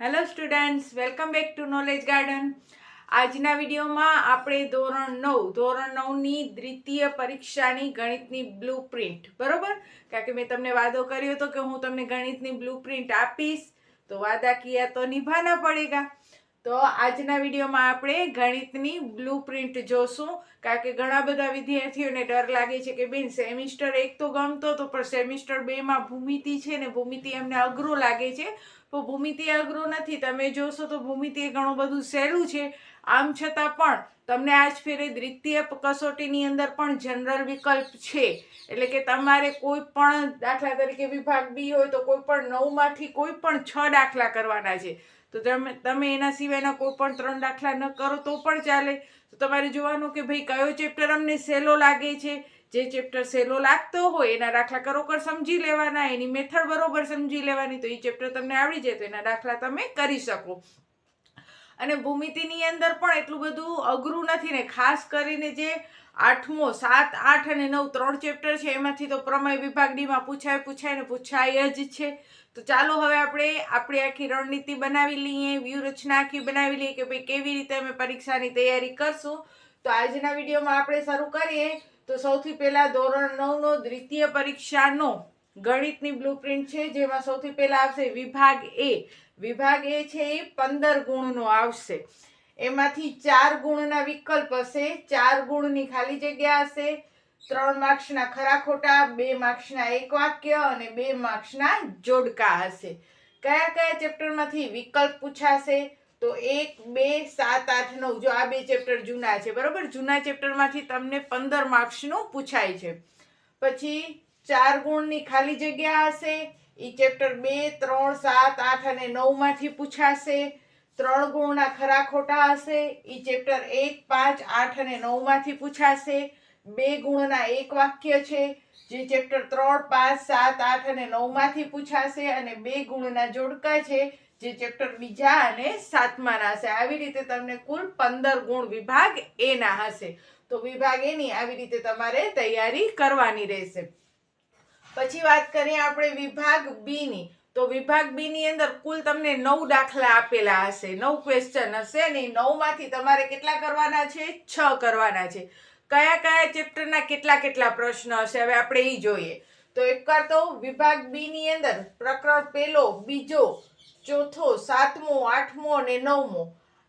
Hello students, welcome back to knowledge garden. આજના વિડીયોમાં આપણે ધોરણ 9ની દ્વિતીય પરીક્ષાની ગણિતની બ્લુ પ્રિન્ટ, બરોબર? કારણ કે મેં તમને વાદો કર્યો હતો કે હું તમને ગણિતની બ્લુ પ્રિન્ટ આપીશ, તો વાદા કિયા તો નિભાના પડેગા. તો આજના વિડીયોમાં આપણે ગણિતની બ્લુ પ્રિન્ટ જોશું, કારણ કે ઘણા બધા વિદ્યાર્થીઓને ડર લાગે છે કે બેન સેમિસ્ટર 1 તો ગમતો હતો, પણ સેમિસ્ટર 2માં ભૂમિતિ છે ને, ભૂમિતિ એમને અઘરું લાગે છે. તો ભૂમિતિ અઘરું નથી, તમે જોશો તો ભૂમિતિ ઘણું બધું સહેલું છે. આમ છતાં પણ તમને આજ ફેરે દ્વિતીય કસોટીની અંદર પણ જનરલ વિકલ્પ છે, એટલે કે તમારે કોઈ પણ દાખલા તરીકે વિભાગ બી હોય તો કોઈ પણ 9માંથી કોઈ પણ 6 દાખલા કરવાના છે. તો તમે એના સિવાયના કોઈ પણ 3 દાખલા ન કરો તો પણ ચાલે. તો તમારે જોવાનું કે ભાઈ કયો ચેપ્ટર અમને સહેલો લાગે છે. જે ચેપ્ટર સહેલો લાગતો હોય એના દાખલા કરોકર સમજી લેવાના, એની મેથડ બરોબર સમજી લેવાની, તો એ ચેપ્ટર તમને આવડી જાય તો એના દાખલા તમે કરી શકો. અને ભૂમિતિની અંદર પણ એટલું બધું અઘરું નથી ને, ખાસ કરીને જે 8મો 7, 8 અને 9 3 ચેપ્ટર છે એમાંથી તો પ્રમેય વિભાગ ડીમાં પૂછાય જ છે. તો ચાલો હવે આપણે આપણી આખી રણનીતિ બનાવી લઈએ, વ્યૂહરચના આખી બનાવી લઈએ કે ભાઈ કેવી રીતે અમે પરીક્ષાની તૈયારી કરશું. તો આજના વિડીયોમાં આપણે શરૂ કરીએ. તો સૌથી પહેલા ધોરણ 9નો દ્વિતીય પરીક્ષાનો ગણિતની બ્લુપ્રિન્ટ છે, જેમાં સૌથી પહેલા આવશે વિભાગ એ. વિભાગ એ છે એ 15 ગુણનો આવશે. એમાંથી 4 ગુણના વિકલ્પ હશે, 4 ગુણની ખાલી જગ્યા હશે, 3 માર્ક્સના ખરા ખોટા, 2 માર્ક્સના એક વાક્ય અને 2 માર્ક્સના જોડકા હશે. કયા કયા ચેપ્ટરમાંથી વિકલ્પ પૂછાશે? તો 1, 2, 7, 8, 9. જો આ બે ચેપ્ટર જૂના છે, બરોબર? જૂના ચેપ્ટરમાંથી તમને 15 માર્ક્સનું પૂછાય છે. પછી 4 ગુણની ખાલી જગ્યા હશે, એ ચેપ્ટર 2, 3, 7, 8 અને 9 માંથી પૂછાશે. 3 ગુણના ખરા ખોટા હશે, એ ચેપ્ટર 1, 5, 8 અને 9 માંથી પૂછાશે. 2 ગુણના એક વાક્ય છે, જે ચેપ્ટર 3, 5, 7, 8 અને 9 માંથી પૂછાશે. અને 2 ગુણના જોડકા છે, જે ચેપ્ટર બીજા અને 7માના હશે. આવી રીતે તમને કુલ 15 ગુણ વિભાગ એ ના હશે. તો વિભાગ એની આવી રીતે તમારે તૈયારી કરવાની રહેશે. પછી વાત કરીએ આપણે વિભાગ બી ની. તો વિભાગ બી ની અંદર કુલ તમને 9 દાખલા આપેલા હશે, 9 ક્વેશ્ચન હશે ને. 9 માંથી તમારે કેટલા કરવાના છે? 6 કરવાના છે. કયા કયા ચેપ્ટરના કેટલા પ્રશ્ન હશે હવે આપણે એ જોઈએ. તો એકવાર તો વિભાગ બી ની અંદર પ્રકરણ પહેલો, બીજો, ચોથો, 7મો, 8મો અને 9મો,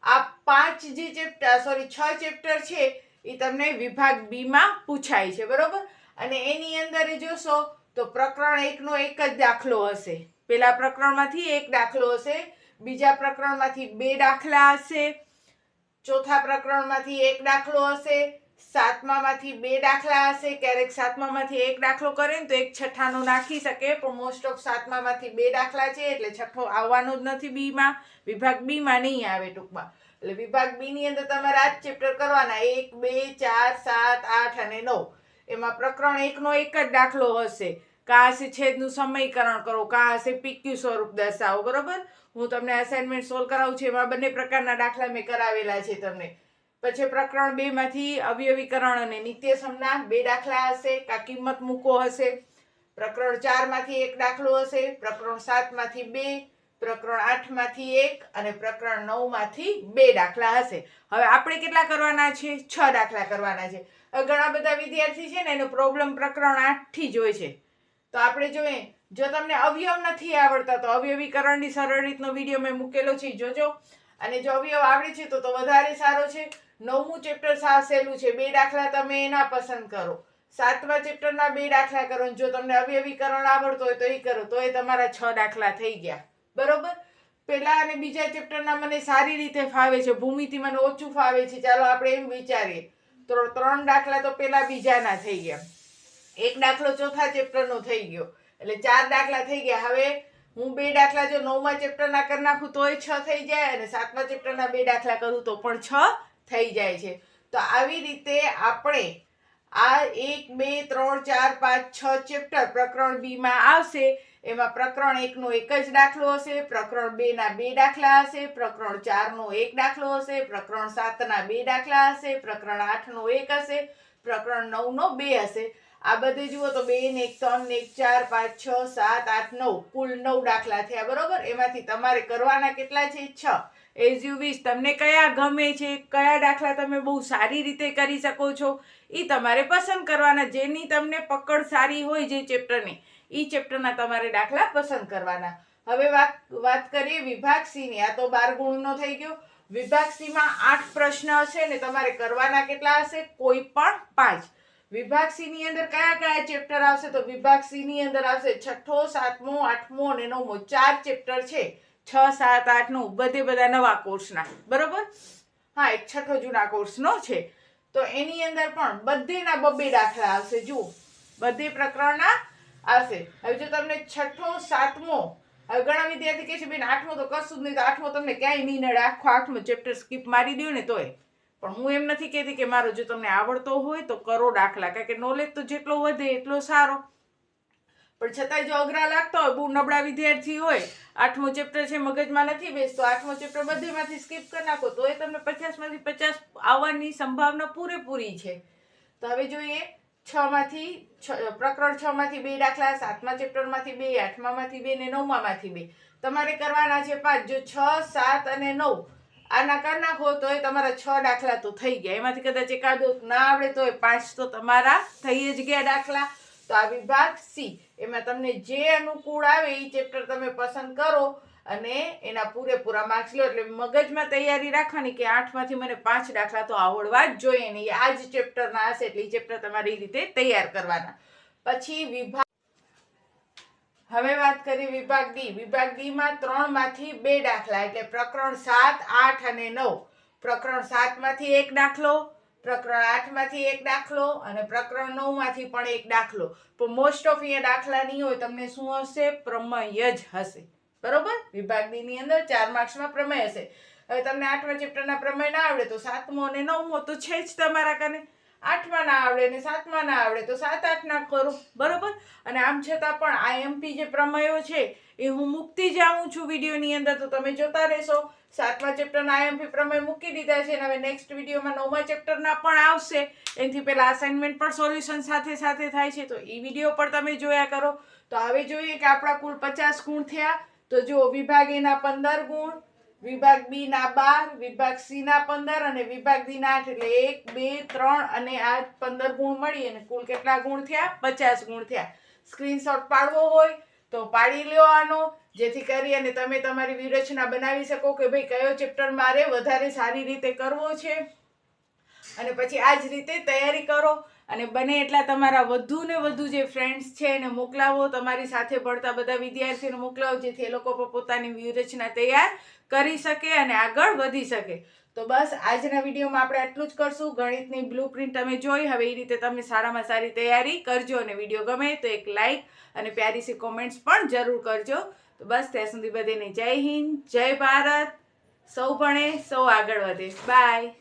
આ 6 ચેપ્ટર છે એ તમને વિભાગ બી માં પૂછાય છે, બરોબર? અને એની અંદર જોશો તો પ્રકરણ 1નો એક જ દાખલો હશે. પેલા પ્રકરણમાંથી એક દાખલો હશે, બીજા પ્રકરણમાંથી 2 દાખલા હશે, ચોથા પ્રકરણમાંથી એક દાખલો હશે, 7મામાંથી 2 દાખલા હશે. ક્યારેક 7મામાંથી એક દાખલો કરે ને તો એક છઠ્ઠાનો નાખી શકે, પણ મોસ્ટ ઓફ 7મામાંથી 2 દાખલા છે એટલે છઠ્ઠો આવવાનો જ નથી બીમાં, વિભાગ બીમાં નહીં આવે ટૂંકમાં. એટલે વિભાગ બી ની અંદર તમારે આ જ ચેપ્ટર કરવાના, 1, 2, 4, 7, 8 અને 9. એમાં પ્રકરણ 1નો એક જ દાખલો હશે. કાં હશે છેદનું સમીકરણ કરો, કાં હશે પીક્યુ સ્વરૂપ દર્શાવો, બરોબર? હું તમને અસાઇનમેન્ટ સોલ્વ કરાવું છું, એમાં બંને પ્રકારના દાખલા મેં કરાવેલા છે તમને. પછી પ્રકરણ 2 માંથી અવયવીકરણ અને નિત્યસમના 2 દાખલા હશે, કાં કિંમત મૂકો હશે. પ્રકરણ 4 માંથી એક દાખલો હશે, પ્રકરણ 7 માંથી 2, પ્રકરણ 8 માંથી 1 અને પ્રકરણ 9 માંથી 2 દાખલા હશે. હવે આપણે કેટલા કરવાના છે? 6 દાખલા કરવાના છે. ઘણા બધા વિદ્યાર્થી છે ને એનો પ્રોબ્લેમ પ્રકરણ 8 થી જ હોય છે. તો આપણે જોઈએ, જો તમને અવયવ નથી આવડતા તો અવયવીકરણની સરળ રીતનો વિડીયો મેં મૂકેલો છે, જોજો. અને જો અવયવ આવડે છે તો વધારે સારો છે. 9મું ચેપ્ટર સાવ સહેલું છે, 2 દાખલા તમે એના પસંદ કરો. 7મા ચેપ્ટરના 2 દાખલા કરો. જો તમને અવયવીકરણ આવડતો હોય તો એ કરો, તો એ તમારા 6 દાખલા થઈ ગયા, બરોબર? પહેલા અને બીજા ચેપ્ટરના મને સારી રીતે ફાવે છે, ભૂમિતિ મને ઓછું ફાવે છે. ચાલો આપણે એમ વિચારીએ તો 3 દાખલા તો પહેલા બીજાના થઈ ગયા, એક દાખલો ચોથા ચેપ્ટરનો થઈ ગયો, એટલે 4 દાખલા થઈ ગયા. હવે હું 2 દાખલા જો 9મા ચેપ્ટરના કરી નાખું તોય 6 થઈ જાય, અને 7મા ચેપ્ટરના 2 દાખલા કરું તો પણ 6 થઈ જાય છે. તો આવી રીતે આપણે આ 1, 2, 3, 4, 5, 6 ચેપ્ટર પ્રકરણ બી માં આવશે. એમાં પ્રકરણ 1નો એક જ દાખલો હશે, પ્રકરણ 2ના 2 દાખલા હશે, પ્રકરણ 4નો એક દાખલો હશે, પ્રકરણ 7ના 2 દાખલા હશે, પ્રકરણ 8નો એક હશે, પ્રકરણ 9નો 2 હશે. આ બધે જુઓ તો 2 ને 1 3 ને 1 4 5 6 7 8 9 કુલ 9 દાખલા થયા, બરોબર. એમાંથી તમારે કરવાના કેટલા છે? 6. As you wish. તમને કયા ગમે છે, કયા દાખલા તમે બહુ સારી રીતે કરી શકો છો, એ તમારે પસંદ કરવાના. જેની તમને પકડ સારી હોય જે ચેપ્ટરની, એ ચેપ્ટરના તમારે દાખલા પસંદ કરવાના. હવે વાત કરીએ વિભાગ સી ની. આ તો 12 ગુણનો થઈ ગયો. વિભાગ સી માં 8 પ્રશ્ન હશે ને તમારે કરવાના કેટલા હશે? કોઈ પણ 5. વિભાગ સી ની અંદર કયા કયા ચેપ્ટર આવશે? તો વિભાગ સી ની અંદર આવશે 6ઠ્ઠો, 7મો, 8મો અને 9મો. 4 ચેપ્ટર છે. 6 7 8 9 બધા નવા કોર્સના, બરોબર. હા, એક 6ઠ્ઠો જૂના કોર્સનો છે. તો એની અંદર પણ બધેના 2 દાખલા આવશે. જુઓ, બધે પ્રકરણના આવશે. હવે જો તમને 6ઠ્ઠો 7મો, હવે ઘણા વિદ્યાર્થી કહે છે બેન 8મો તો કશું જ નહીં, તો 8મો તમને ક્યાંય નહીં નડે, આખો 8મો ચેપ્ટર સ્કીપ મારી દો ને તોય. પણ હું એમ નથી કહેતી કે મારો જો તમને આવડતો હોય તો કરો દાખલા, કારણ કે નોલેજ તો જેટલો વધે એટલો સારો. પણ છતાંય જો અઘરા લાગતો હોય, બહુ નબળા વિદ્યાર્થી હોય, 8મો ચેપ્ટર છે મગજમાં નથી બેસતો, 8મો ચેપ્ટર બધેમાંથી સ્કીપ કરી નાખો તો એ તમને 50માંથી 50 આવવાની સંભાવના પૂરેપૂરી છે. તો હવે જોઈએ, પ્રકરણ 6 માંથી 2 દાખલા, 7મા ચેપ્ટરમાંથી 2, 8મામાંથી 2 ને 9મામાંથી 2. તમારે કરવાના છે 5. જો 6 7 અને 9 આના કરી નાખો તો એ તમારા 6 દાખલા તો થઈ ગયા. એમાંથી કદાચ એકાદો ના આવડે તો 5 તો તમારા થઈ જ ગયા દાખલા. તો આ વિભાગ સી, એમાં તમને જે અનુકૂળ આવે એ ચેપ્ટર તમે પસંદ કરો અને એના પૂરેપૂરા માર્ક્સ લો. એટલે મગજમાં તૈયારી રાખવાની કે 8માંથી મને 5 દાખલા તો આવડવા જ જોઈએ નહીં. આ જ ચેપ્ટરના હશે એટલે એ ચેપ્ટર તમારે એ રીતે તૈયાર કરવાના. પછી હવે વાત કરીએ વિભાગ ડી. વિભાગ ડી માં 3માંથી 2 દાખલા, એટલે પ્રકરણ 7 8 અને 9. પ્રકરણ 7માંથી 1 દાખલો, પ્રકરણ 8માંથી 1 દાખલો અને પ્રકરણ 9માંથી પણ 1 દાખલો. પણ મોસ્ટ ઓફ અહીંયા દાખલા નહીં હોય, તમને શું હશે? પ્રમેય જ હશે, બરોબર. વિભાગ ડી ની અંદર 4 માર્ક્સમાં પ્રમેય હશે. હવે તમને 8મા ચેપ્ટરના પ્રમેય ના આવડે તો 7મો અને 9મો તો છે જ તમારા કને. 8માં ના આવડે ને 7માં ના આવડે તો 7 8 ના કરો, બરોબર. અને આમ છતાં પણ આઈએમપી જે પ્રમેયો છે એ હું મૂકતી જાઉં છું વિડીયોની અંદર, તો તમે જોતા રહેશો. 7મા ચેપ્ટરના આઈએમપી પ્રમેય મૂકી દીધા છે અને હવે નેક્સ્ટ વિડીયોમાં 9મા ચેપ્ટરના પણ આવશે. એનાથી પહેલા અસાઇનમેન્ટ પણ સોલ્યુશન સાથે સાથે થાય છે, તો એ વિડીયો પણ તમે જોયા કરો. તો હવે જોઈએ કે આપણા કુલ 50 ગુણ થયા. તો જો વિભાગ એ ના 15 ગુણ, વિભાગ બી ના 12, વિભાગ સી ના 15 અને વિભાગ ડી ના 8, એટલે 1 2 3 અને આ 15 ગુણ મળી અને કુલ કેટલા ગુણ થયા? 50 ગુણ થયા. સ્ક્રીનશોટ પાડવો હોય તો પાડી લ્યો આનો, જેથી કરી અને તમે તમારી વ્યૂહરચના બનાવી શકો કે ભાઈ કયો ચેપ્ટર મારે વધારે સારી રીતે કરવો છે, અને પછી આ જ રીતે તૈયારી કરો. અને બને એટલા તમારા વધુ ને વધુ જે ફ્રેન્ડ્સ છે એને મોકલાવો, તમારી સાથે ભણતા બધા વિદ્યાર્થીઓને મોકલાવો, જેથી એ લોકો પણ પોતાની વ્યૂહરચના તૈયાર કરી શકે અને આગળ વધી શકે. તો બસ આજના વિડીયોમાં આપણે આટલું જ કરશું. ગણિતની બ્લુપ્રિન્ટ તમે જોઈ, હવે એ રીતે તમે સારામાં સારી તૈયારી કરજો. અને વિડીયો ગમે તો એક લાઈક અને પ્યારી સી કોમેન્ટ્સ પણ જરૂર કરજો. તો બસ ત્યાં સુધી બધાને જય હિન્દ, જય ભારત. સૌ ભણે સૌ આગળ વધે. બાય.